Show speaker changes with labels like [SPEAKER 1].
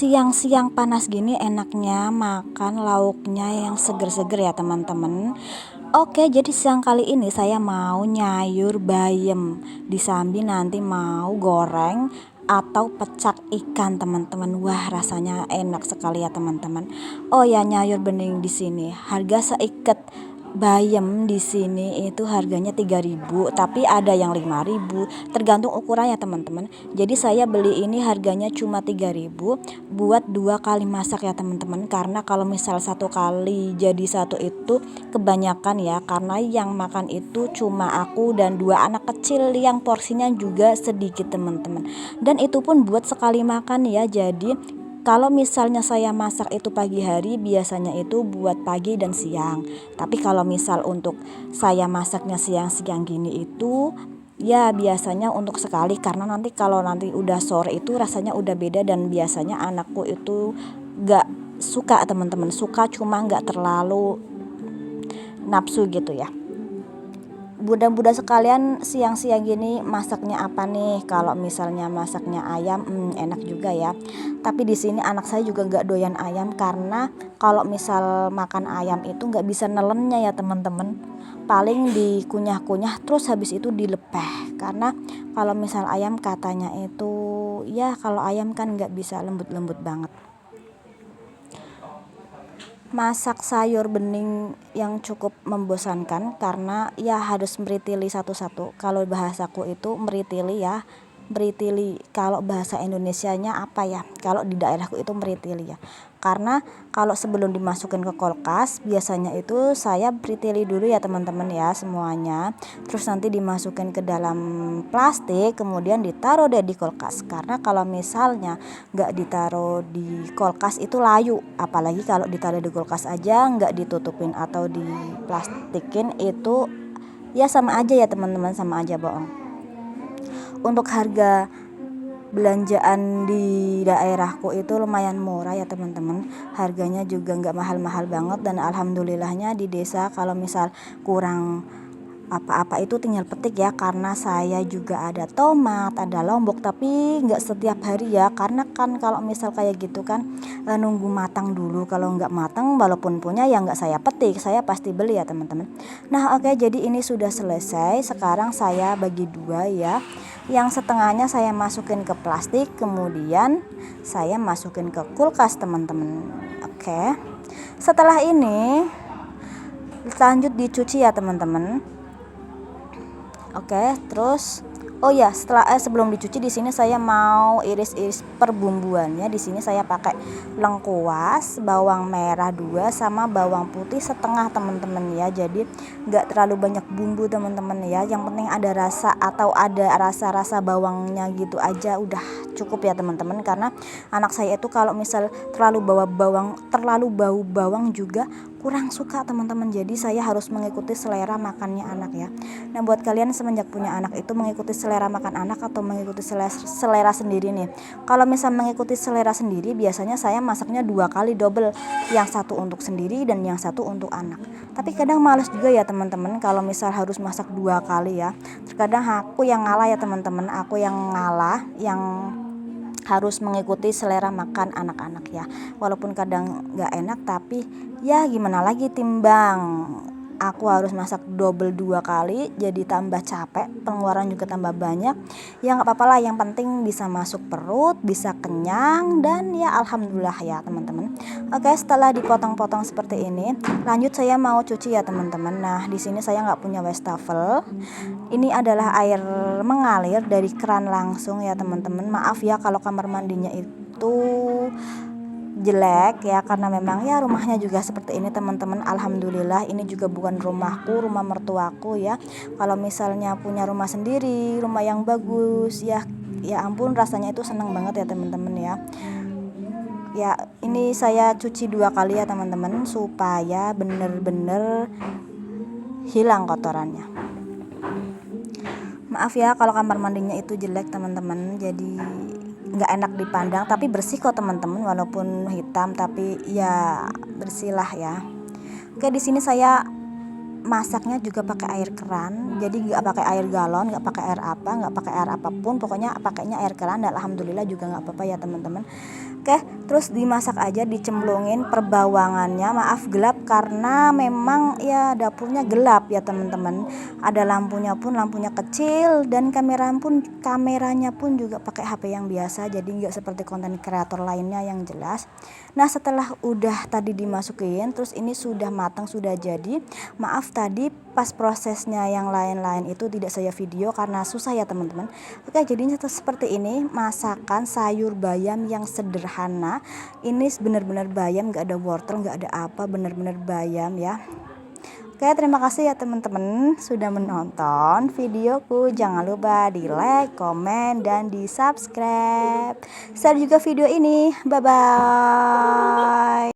[SPEAKER 1] Siang-siang panas gini enaknya makan lauknya yang seger-seger ya teman-teman. Oke, jadi siang kali ini saya mau nyayur bayam. Disambi nanti mau goreng atau pecak ikan teman-teman. Wah, rasanya enak sekali ya teman-teman. Oh ya, nyayur bening di sini. Harga seikat bayam di sini itu harganya 3.000, tapi ada yang 5.000, tergantung ukurannya teman-teman. Jadi saya beli ini harganya cuma 3.000 buat 2 kali masak ya teman-teman. Karena kalau misal 1 kali jadi satu itu kebanyakan ya, karena yang makan itu cuma aku dan 2 anak kecil yang porsinya juga sedikit teman-teman. Dan itu pun buat sekali makan ya. Jadi kalau misalnya saya masak itu pagi hari, biasanya itu buat pagi dan siang. Tapi kalau misal untuk saya masaknya siang-siang gini itu ya biasanya untuk sekali, karena nanti kalau nanti udah sore itu rasanya udah beda. Dan biasanya anakku itu gak suka teman-teman, suka cuma gak terlalu nafsu gitu ya. Bunda-bunda sekalian, siang-siang gini masaknya apa nih? Kalau misalnya masaknya ayam, enak juga ya. Tapi di sini anak saya juga nggak doyan ayam, karena kalau misal makan ayam itu nggak bisa nelennya ya teman-teman. Paling dikunyah-kunyah terus habis itu dilepeh. Karena kalau misal ayam katanya itu ya, kalau ayam kan nggak bisa lembut-lembut banget. Masak sayur bening yang cukup membosankan karena ya harus meritili satu-satu. Kalau bahasaku itu meritili ya, meritili. Kalau bahasa Indonesianya apa ya? Kalau di daerahku itu meritili ya. Karena kalau sebelum dimasukin ke kulkas, biasanya itu saya meritili dulu ya teman-teman ya semuanya. Terus nanti dimasukin ke dalam plastik, kemudian ditaruh deh di kulkas. Karena kalau misalnya nggak ditaruh di kulkas itu layu, apalagi kalau ditaruh di kulkas aja nggak ditutupin atau diplastikin itu ya sama aja ya teman-teman, sama aja bohong. Untuk harga belanjaan di daerahku itu lumayan murah ya teman-teman, harganya juga nggak mahal-mahal banget. Dan alhamdulillahnya di desa kalau misal kurang apa-apa itu tinggal petik ya, karena saya juga ada tomat, ada lombok, tapi nggak setiap hari ya, karena kan kalau misal kayak gitu kan nunggu matang dulu. Kalau nggak matang walaupun punya ya nggak saya petik, saya pasti beli ya teman-teman. Nah oke, jadi ini sudah selesai. Sekarang saya bagi dua ya, yang setengahnya saya masukin ke plastik, kemudian saya masukin ke kulkas teman-teman. Oke, setelah ini lanjut dicuci ya teman-teman. Oke, terus oh ya, sebelum dicuci di sini saya mau iris-iris perbumbuannya. Di sini saya pakai lengkuas, bawang merah 2 sama bawang putih setengah teman-teman ya. Jadi nggak terlalu banyak bumbu teman-teman ya. Yang penting ada rasa atau ada rasa-rasa bawangnya gitu aja udah cukup ya teman-teman. Karena anak saya itu kalau misal terlalu bau bawang juga kurang suka teman-teman. Jadi saya harus mengikuti selera makannya anak ya. Nah buat kalian semenjak punya anak itu mengikuti selera makan anak atau mengikuti selera sendiri nih? Kalau misal mengikuti selera sendiri, biasanya saya masaknya 2 kali double, yang satu untuk sendiri dan yang satu untuk anak. Tapi kadang males juga ya teman-teman kalau misal harus masak 2 kali ya. Terkadang aku yang ngalah ya teman-teman, aku yang ngalah, yang harus mengikuti selera makan anak-anak ya. Walaupun kadang gak enak, tapi ya gimana lagi, timbang aku harus masak double 2 kali, jadi tambah capek, pengeluaran juga tambah banyak. Ya gak apa-apa lah, yang penting bisa masuk perut, bisa kenyang, dan ya alhamdulillah ya teman-teman. Oke, setelah dipotong-potong seperti ini, lanjut saya mau cuci ya teman-teman. Nah di sini saya nggak punya wastafel. Ini adalah air mengalir dari keran langsung ya teman-teman. Maaf ya kalau kamar mandinya itu jelek ya, karena memang ya rumahnya juga seperti ini teman-teman. Alhamdulillah ini juga bukan rumahku, rumah mertuaku ya. Kalau misalnya punya rumah sendiri, rumah yang bagus ya, ya ampun rasanya itu senang banget ya teman-teman ya. Ya ini saya cuci 2 kali ya teman-teman, supaya bener-bener hilang kotorannya. Maaf ya kalau kamar mandinya itu jelek teman-teman, jadi nggak enak dipandang, tapi bersih kok teman-teman, walaupun hitam tapi ya bersih lah ya. Oke, di sini saya masaknya juga pakai air keran, jadi nggak pakai air galon, nggak pakai air apapun, pokoknya pakainya air keran. Dan alhamdulillah juga nggak apa-apa ya teman-teman. Oke, terus dimasak aja, dicemplungin per bawangannya. Maaf gelap karena memang ya dapurnya gelap ya teman-teman. Ada lampunya pun lampunya kecil, dan kameranya pun juga pakai HP yang biasa, jadi nggak seperti konten kreator lainnya yang jelas. Nah setelah udah tadi dimasukin, terus ini sudah matang, sudah jadi. Maaf tadi pas prosesnya yang lain-lain itu tidak saya video karena susah ya teman-teman. Oke, jadinya seperti ini masakan sayur bayam yang sederhana. Ini benar-benar bayam, nggak ada wortel, nggak ada apa, benar-benar bayam ya. Oke, terima kasih ya teman-teman sudah menonton videoku. Jangan lupa di like, komen, dan di subscribe. Share juga video ini. Bye bye.